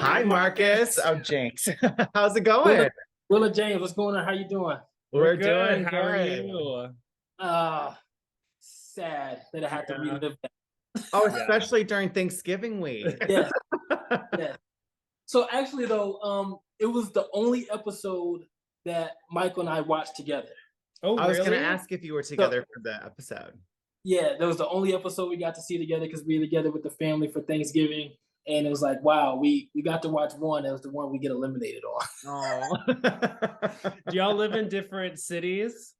Hi, Marcus. Oh, Jinx. How's it going? Willa James, what's going on? How you doing? We're good. doing How are good. you? Uh Sad that I had to Yeah. relive that. Oh, Yeah. especially during Thanksgiving week. Yes, yes. So actually though, it was the only episode that Michael and I watched together. Oh, I was going to really? ask if you were together for the episode. Yeah, that was the only episode we got to see together because we were together with the family for Thanksgiving. And it was like, wow, we got to watch one. That was the one we get eliminated on. Oh. Do y'all live in different cities?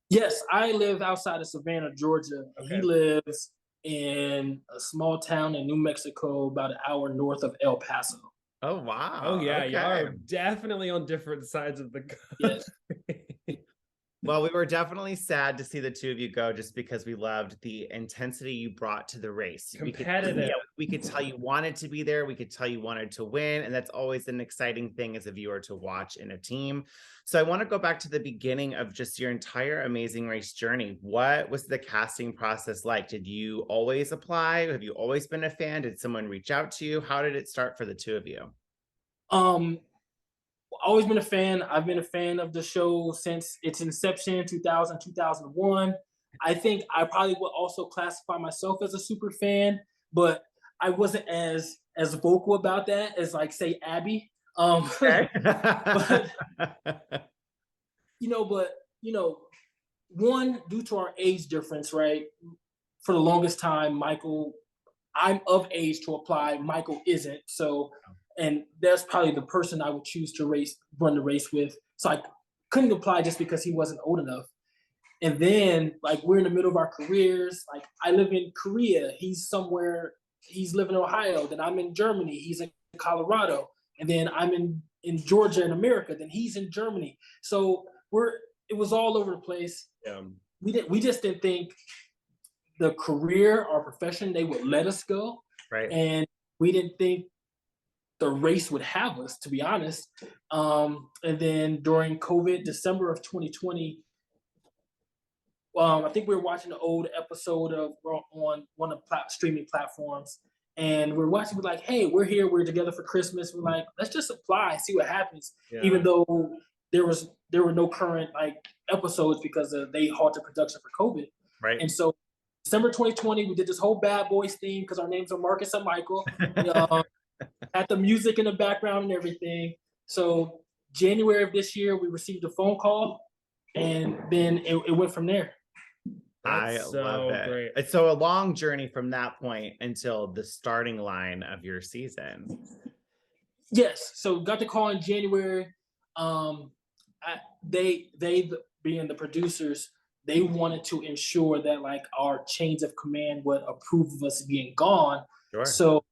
Yes, I live outside of Savannah, Georgia. And he Okay. lives in a small town in New Mexico, about an hour north of El Paso. Oh, wow. Oh, yeah. Okay. Y'all are definitely on different sides of the Yes. country. Well, we were definitely sad to see the two of you go just because we loved the intensity you brought to the race. Competitive. We could tell you wanted to be there. We could tell you wanted to win. And that's always an exciting thing as a viewer to watch in a team. So I want to go back to the beginning of just your entire Amazing Race journey. What was the casting process like? Did you always apply? Have you always been a fan? Did someone reach out to you? How did it start for the two of you? Always been a fan. I've been a fan of the show since its inception, 2000, 2001. I think I probably would also classify myself as a super fan, but I wasn't as vocal about that as like say Abby. Okay. But one, due to our age difference, right? For the longest time, Michael, I'm of age to apply. Michael isn't. So, and that's probably the person I would choose to run the race with. So I couldn't apply just because he wasn't old enough. And then, like, we're in the middle of our careers. Like, I live in Korea. He's living in Ohio. Then I'm in Germany. He's in Colorado. And then I'm in Georgia in America. Then he's in Germany. So it was all over the place. Yeah. We just didn't think the career or profession they would let us go. Right. And we didn't think the race would have us, to be honest. And then during COVID, December of 2020, I think we were watching an old episode on one of the streaming platforms, and we're watching. We're like, "Hey, we're here. We're together for Christmas." We're like, "Let's just apply, see what happens." Yeah. Even though there were no current like episodes because they halted production for COVID. Right. And so December 2020, we did this whole Bad Boys theme because our names are Marcus and Michael. Had the music in the background and everything. So January of this year, we received a phone call, and then it went from there. I love it. Great. It's so a long journey from that point until the starting line of your season. Yes. So got the call in January. They being the producers, they wanted to ensure that like our chains of command would approve of us being gone. Sure. So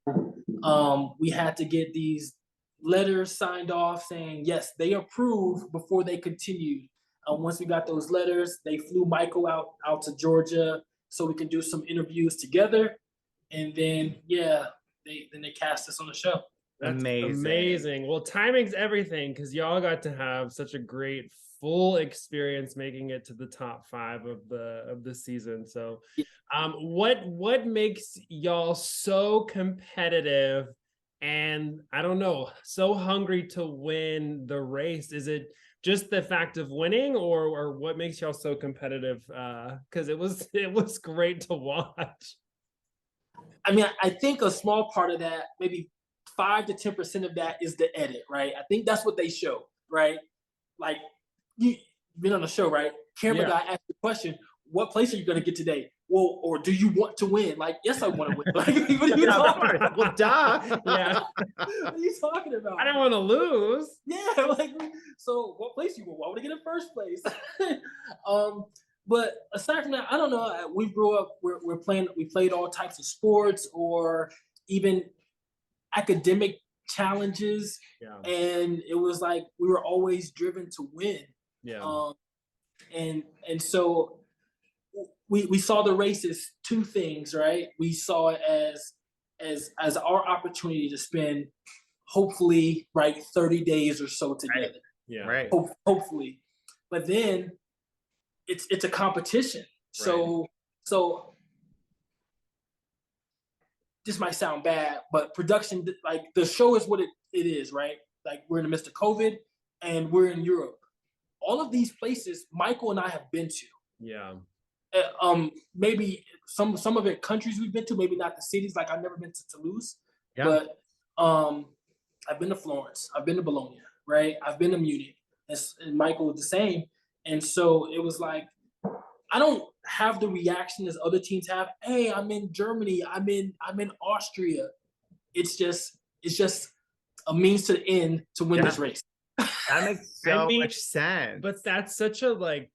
we had to get these letters signed off saying yes, they approve before they continued. Once we got those letters, they flew Michael out to Georgia so we could do some interviews together, and then they cast us on the show. That's amazing. Well, timing's everything because y'all got to have such a great full experience making it to the top 5 of the season. So, what makes y'all so competitive and I don't know, so hungry to win the race? Is it just the fact of winning, or what makes y'all so competitive? Because it was great to watch. I mean, I think a small part of that, maybe 5 to 10% of that, is the edit, right? I think that's what they show, right? Like, you've been on the show, right? Camera guy asked the question, "What place are you going to get today?" Well, or do you want to win? Like, yes, I want to win. Like, what are you talking about? Well, duh. Yeah. What are you talking about? I don't want to lose. Yeah, like, so what place you want? Why would I get in first place? But aside from that, I don't know. We grew up. We played all types of sports, or even academic challenges, and it was like we were always driven to win. Yeah. And so we saw the race as two things, right? We saw it as our opportunity to spend hopefully 30 days or so together. Right. Yeah. Right. Hopefully. But then it's a competition. So this might sound bad, but production, like, the show is what it it is, right? Like we're in the midst of COVID and we're in Europe. All of these places Michael and I have been to. Yeah. Maybe some of it countries we've been to, maybe not the cities. Like I've never been to Toulouse, Yeah. but I've been to Florence, I've been to Bologna, right? I've been to Munich, and Michael was the same. And so it was like I don't have the reaction as other teams have. Hey, I'm in Germany, I'm in Austria. It's just a means to the end to win this race. That makes so much sense. But that's such a like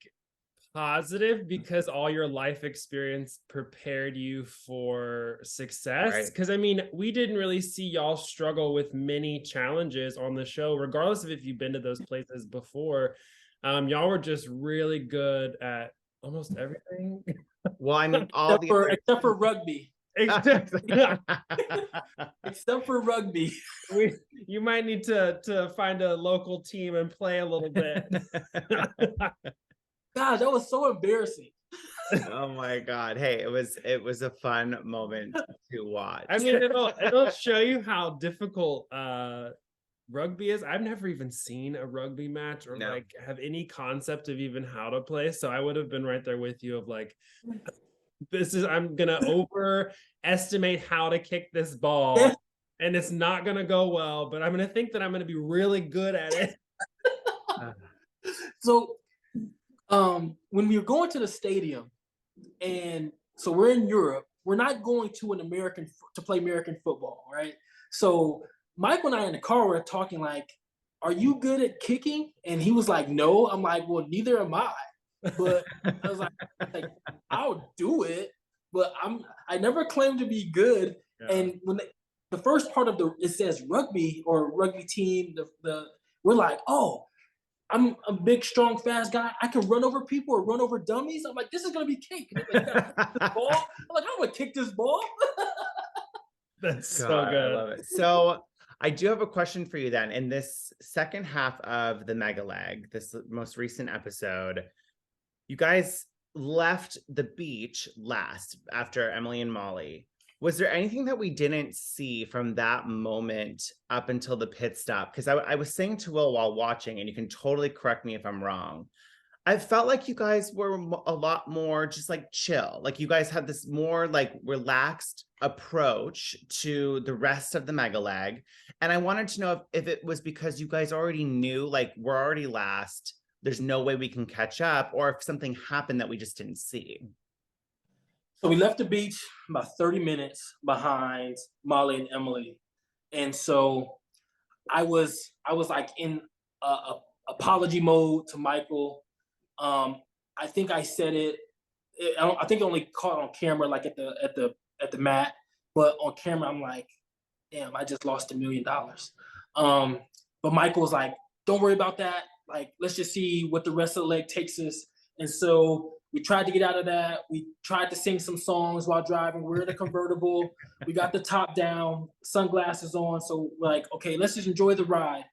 positive because all your life experience prepared you for success. Because I mean, we didn't really see y'all struggle with many challenges on the show, regardless of if you've been to those places before. Y'all were just really good at almost everything. Well, I mean, except for rugby. Except for rugby. You might need to find a local team and play a little bit. Gosh, that was so embarrassing. Oh my God. Hey, it was a fun moment to watch. I mean, it'll show you how difficult rugby is. I've never even seen a rugby match or like have any concept of even how to play. So I would have been right there with you of like, I'm gonna overestimate how to kick this ball and it's not gonna go well, but I'm gonna think that I'm gonna be really good at it. So when we were going to the stadium, and so we're in Europe, we're not going to play American football, right? So Michael and I in the car were talking like, are you good at kicking? And he was like, no. I'm like, well, neither am I. But I was like I'll do it, but I never claimed to be good. Yeah. And when the first part of it says rugby or rugby team, we're like, oh, I'm a big, strong, fast guy. I can run over people or run over dummies. I'm like, this is gonna be cake. Like, ball. I'm like, I'm gonna kick this ball. That's so good. I love it. So I do have a question for you then. In this second half of the Mega Leg, this most recent episode, you guys left the beach last after Emily and Molly. Was there anything that we didn't see from that moment up until the pit stop? Because I was saying to Will while watching, and you can totally correct me if I'm wrong, I felt like you guys were a lot more just like chill. Like you guys had this more like relaxed approach to the rest of the Mega Leg. And I wanted to know if it was because you guys already knew, like we're already last, there's no way we can catch up, or if something happened that we just didn't see. So we left the beach about 30 minutes behind Molly and Emily. And so I was like in apology mode to Michael. I think I said it. I think I only caught on camera, like at the mat, but on camera I'm like, damn, I just lost $1 million. But Michael was like, don't worry about that. Like, let's just see what the rest of the leg takes us. And so we tried to get out of that. We tried to sing some songs while driving. We're in a convertible. We got the top down, sunglasses on. So we're like, okay, let's just enjoy the ride.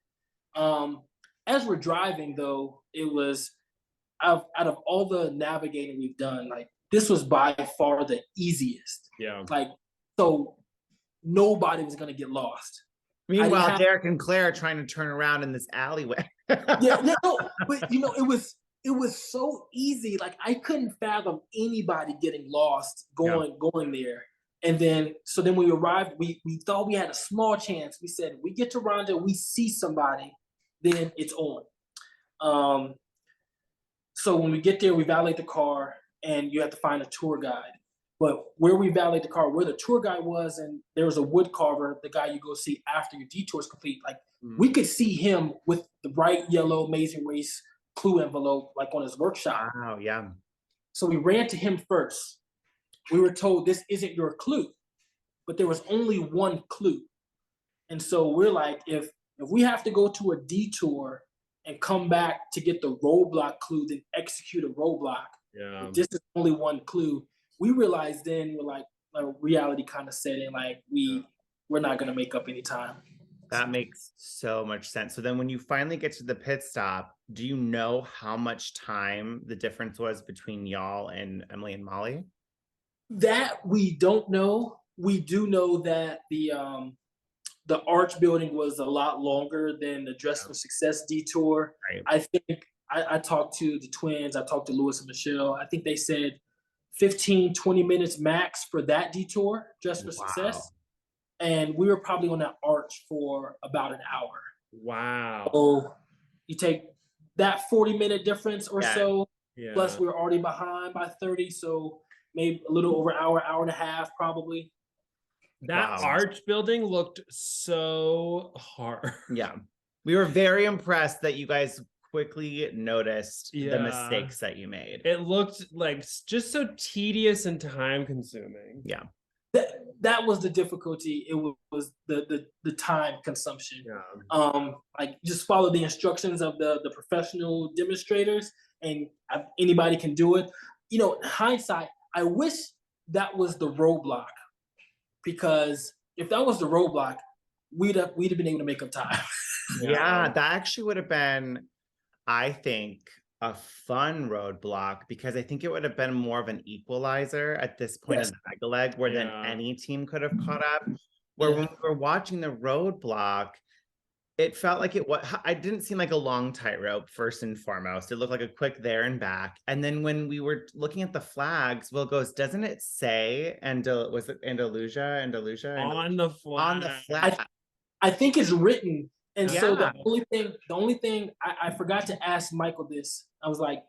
As we're driving, though, it was out of all the navigating we've done, like this was by far the easiest. Yeah. Like, so nobody was gonna get lost. Meanwhile, Derek and Claire are trying to turn around in this alleyway. Yeah, no, but it was so easy. Like I couldn't fathom anybody getting lost going there. And then when we arrived, we thought we had a small chance. We said, we get to Rhonda, we see somebody, then it's on. So when we get there, we valet the car and you have to find a tour guide. But where we valet the car, where the tour guide was, and there was a wood carver, the guy you go see after your detour is complete. Like we could see him with the bright yellow Amazing Race clue envelope, like on his workshop. Wow, yeah. So we ran to him first. We were told this isn't your clue, but there was only one clue. And so we're like, if we have to go to a detour and come back to get the roadblock clue, then execute a roadblock. Yeah. If this is only one clue. We realized then we're like reality kind of set in, like we're not gonna make up any time. That makes so much sense. So then when you finally get to the pit stop, do you know how much time the difference was between y'all and Emily and Molly? That we don't know. We do know that the arch building was a lot longer than the Dress for Success detour. Right. I think I talked to the twins, I talked to Lewis and Michelle. I think they said 15, 20 minutes max for that detour, Dress for Success. And we were probably on that arch for about an hour. Wow. So you take that 40-minute difference or so, plus we were already behind by 30, so maybe a little over an hour, hour and a half probably. That arch building looked so hard. Yeah. We were very impressed that you guys quickly noticed the mistakes that you made. It looked like just so tedious and time consuming. Yeah. That was the difficulty. It was the time consumption. Yeah. Like just follow the instructions of the professional demonstrators, and anybody can do it. You know, in hindsight, I wish that was the roadblock, because if that was the roadblock, we'd have been able to make up time. Yeah, that actually would have been, I think, a fun roadblock, because I think it would have been more of an equalizer at this point in the mega leg, where then any team could have caught up. Where when we were watching the roadblock, it felt like I didn't seem like a long tightrope, first and foremost. It looked like a quick there and back. And then when we were looking at the flags, Will goes, doesn't it say, was it Andalusia? On the flag. On the flag. I think it's written. And so the only thing I forgot to ask Michael this. I was like,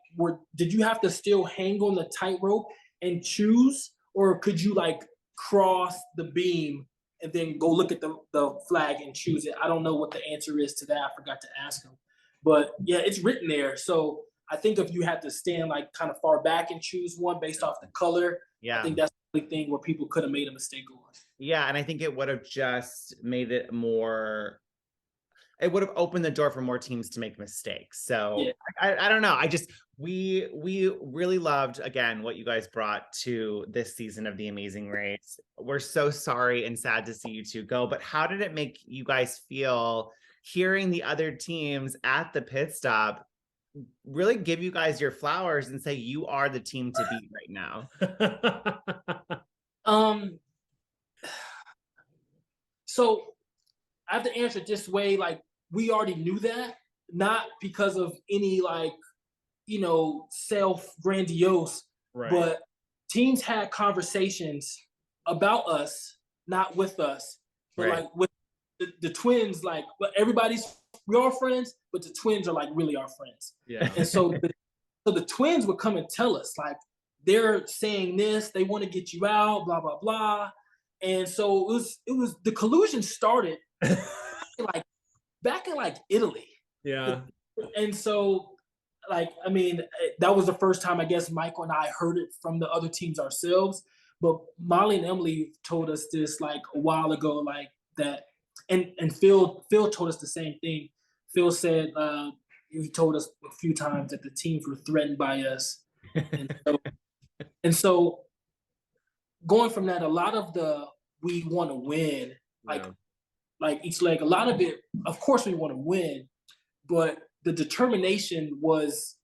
did you have to still hang on the tightrope and choose, or could you like cross the beam and then go look at the flag and choose it? I don't know what the answer is to that. I forgot to ask him. But yeah, it's written there. So I think if you had to stand like kind of far back and choose one based off the color, I think that's the only thing where people could have made a mistake on. Yeah, and I think it would have just made it more, it would have opened the door for more teams to make mistakes. So I don't know. We really loved, again, what you guys brought to this season of The Amazing Race. We're so sorry and sad to see you two go, but how did it make you guys feel hearing the other teams at the pit stop really give you guys your flowers and say you are the team to beat right now? So I have to answer it this way. Like, we already knew that, not because of any like, you know, self-grandiose, but teams had conversations about us, not with us, but like with the twins. Like, but we're all friends, but the twins are like really our friends. Yeah. And so the twins would come and tell us like, they're saying this, they want to get you out, blah blah blah. And so it was the collusion started back in like Italy. Yeah. And so, like, I mean, that was the first time I guess Michael and I heard it from the other teams ourselves. But Molly and Emily told us this like a while ago, like that, and Phil told us the same thing. Phil said he told us a few times that the teams were threatened by us, and so going from that, a lot of we want to win, like each leg, a lot of it, of course we want to win, but the determination was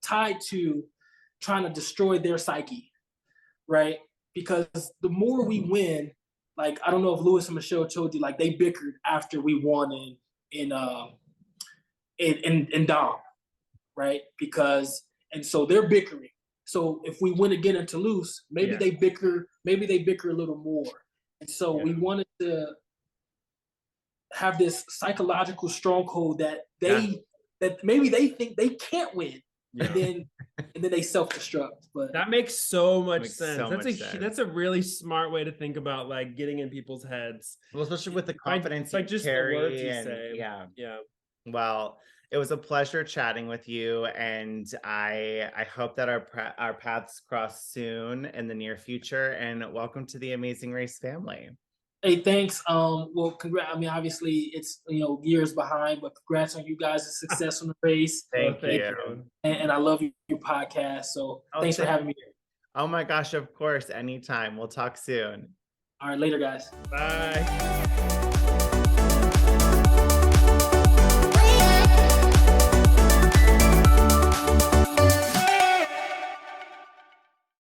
tied to trying to destroy their psyche, right? Because the more we win, like, I don't know if Lewis and Michelle told you, like they bickered after we won in Dom, right? And so they're bickering. So if we win again in Toulouse, maybe they bicker a little more. And so we wanted to have this psychological stronghold that maybe they think they can't win, and then they self-destruct. But that makes so much sense. So That's a really smart way to think about like getting in people's heads. Well, especially with the confidence like just the words you say. Yeah. Yeah. Well, it was a pleasure chatting with you, and I hope that our paths cross soon in the near future. And welcome to the Amazing Race family. Hey, thanks. Well, congrats. I mean, obviously, it's years behind, but congrats on you guys' success on the race. Thank you. And I love your podcast. So thanks for having me here. Oh my gosh, of course, anytime. We'll talk soon. All right, later, guys. Bye.